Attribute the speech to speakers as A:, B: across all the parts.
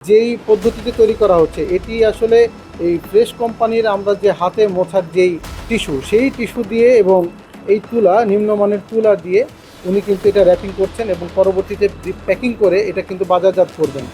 A: যেই পদ্ধতিতে তৈরি করা হচ্ছে এটি আসলে এই ফ্রেশ কোম্পানির আমরা যে হাতে মোছার যেই টিস্যু সেই টিস্যু দিয়ে এবং এই তুলা নিম্নমানের তুলা দিয়ে উনি কিন্তু এটা র্যাপিং করছেন এবং পরবর্তীতে প্যাকিং করে এটা কিন্তু বাজারজাত করবেন।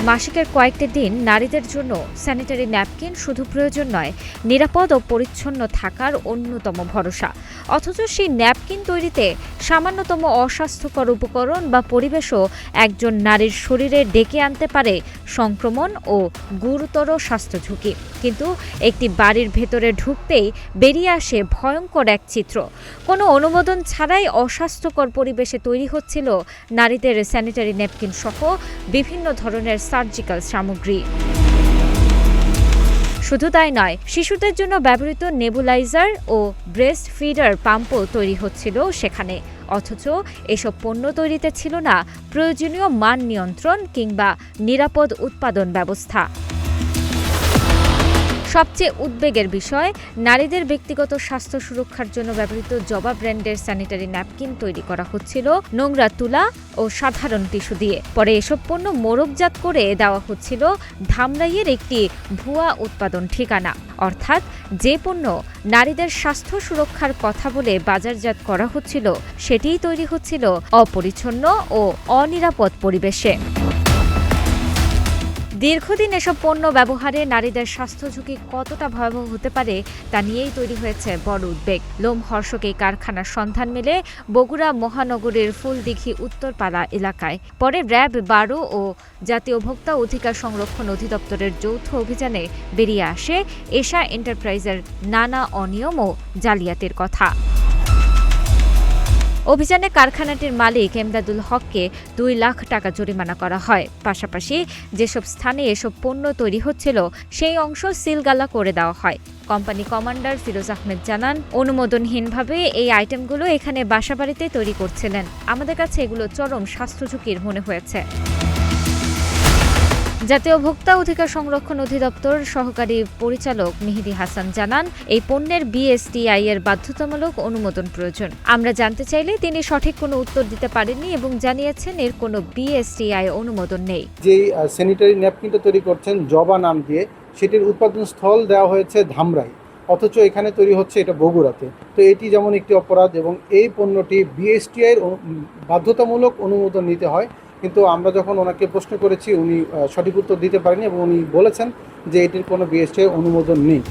B: মাসিকের কয়েকটি দিন নারীদের জন্য স্যানিটারি ন্যাপকিন শুধু প্রয়োজন নয়, নিরাপদ ও পরিচ্ছন্ন থাকার অন্যতম ভরসা। অথচ সেই ন্যাপকিন তৈরিতে সামান্যতম অস্বাস্থ্যকর উপকরণ বা পরিবেশও একজন নারীর শরীরে ডেকে আনতে পারে সংক্রমণ ও গুরুতর স্বাস্থ্য ঝুঁকি। কিন্তু একটি বাড়ির ভেতরে ঢুকতেই বেরিয়ে আসে ভয়ঙ্কর এক চিত্র। কোনো অনুমোদন ছাড়াই অস্বাস্থ্যকর পরিবেশে তৈরি হচ্ছিল নারীদের স্যানিটারি ন্যাপকিন সহ বিভিন্ন ধরনের সার্জিক্যাল সামগ্রী। শুধু তাই নয়, শিশুদের জন্য ব্যবহৃত নেবুলাইজার ও ব্রেস্ট ফিডার পাম্পও তৈরি হচ্ছিল সেখানে। অথচ এসব পণ্য তৈরিতে ছিল না প্রয়োজনীয় মান নিয়ন্ত্রণ কিংবা নিরাপদ উৎপাদন ব্যবস্থা। সবচেয়ে উদ্বেগের বিষয়, নারীদের ব্যক্তিগত স্বাস্থ্য সুরক্ষার জন্য ব্যবহৃত জবা ব্র্যান্ডের স্যানিটারি ন্যাপকিন তৈরি করা হচ্ছিল নোংরা তুলা ও সাধারণ টিস্যু দিয়ে। পরে এসব পণ্য মোড়কজাত করে দেওয়া হচ্ছিল ধামরাইয়ের একটি ভুয়া উৎপাদন ঠিকানা। অর্থাৎ যে পণ্য নারীদের স্বাস্থ্য সুরক্ষার কথা বলে বাজারজাত করা হচ্ছিল সেটিই তৈরি হচ্ছিল অপরিচ্ছন্ন ও অনিরাপদ পরিবেশে। দীর্ঘদিন এসব পণ্য ব্যবহারে নারীদের স্বাস্থ্য ঝুঁকি কতটা ভয়াবহ হতে পারে তা নিয়েই তৈরি হয়েছে বড় উদ্বেগ। লোমহর্ষক এই কারখানার সন্ধান মেলে বগুড়া মহানগরীর ফুলদিঘি উত্তরপাড়া এলাকায়। পরে র্যাব 12 ও জাতীয় ভোক্তা অধিকার সংরক্ষণ অধিদপ্তরের যৌথ অভিযানে বেরিয়ে আসে এশা এন্টারপ্রাইজের নানা অনিয়ম ও জালিয়াতির কথা। অভিযানে কারখানাটির মালিক এমদাদুল হককে 2 লাখ টাকা জরিমানা করা হয়। পাশাপাশি যেসব স্থানে এসব পণ্য তৈরি হচ্ছিল সেই অংশ সিলগালা করে দেওয়া হয়। কোম্পানি কমান্ডার ফিরোজ আহমেদ জানান, অনুমোদনহীনভাবে এই আইটেমগুলো এখানে বাসাবাড়িতে তৈরি করছিলেন। আমাদের কাছে এগুলো চরম স্বাস্থ্য ঝুঁকির মনে হয়েছে। জাতীয় ভোক্তা অধিকার সংরক্ষণ অধিদপ্তর সহকারী পরিচালক মেহেদী হাসান জানান, এই পণ্যের বিএসটিআই এর বাধ্যতামূলক অনুমোদন প্রয়োজন। আমরা জানতে চাইলে তিনি সঠিক কোনো উত্তর দিতে পারেননি এবং জানিয়েছেন এর কোনো বিএসটিআই অনুমোদন নেই।
A: যেই স্যানিটারি ন্যাপকিনটা তৈরি করছেন জবা নাম দিয়ে, সেটির উৎপাদন স্থল দেওয়া হয়েছে ধামরাই, অথচ এখানে তৈরি হচ্ছে এটা বগুড়াতে। তো এটি যেমন একটি অপরাধ এবং এই পণ্যটি বিএসটিআই এর বাধ্যতামূলক অনুমোদন নিতে হয়। কিন্তু আমরা যখন ওনাকে প্রশ্ন করেছি উনি সঠিক উত্তর দিতে পারেনি এবং উনি বলেছেন যে এটির কোনো বিএসটিআই অনুমোদন নেই।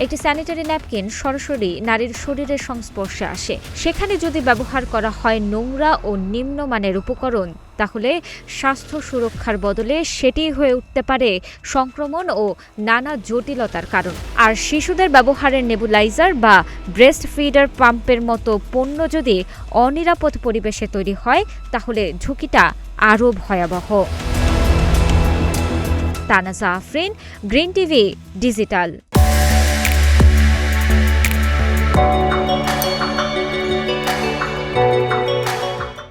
B: একটি স্যানিটারি ন্যাপকিন সরাসরি নারীর শরীরের সংস্পর্শে আসে। সেখানে যদি ব্যবহার করা হয় নোংরা ও নিম্নমানের উপকরণ, তাহলে স্বাস্থ্য সুরক্ষার বদলে সেটি হয়ে উঠতে পারে সংক্রমণ ও নানা জটিলতার কারণ। আর শিশুদের ব্যবহারের নেবুলাইজার বা ব্রেস্ট ফিডার পাম্পের মতো পণ্য যদি অনিরাপদ পরিবেশে তৈরি হয়, তাহলে ঝুঁকিটা আরও ভয়াবহ। তানাজা আফরিন, গ্রিন টিভি ডিজিটাল।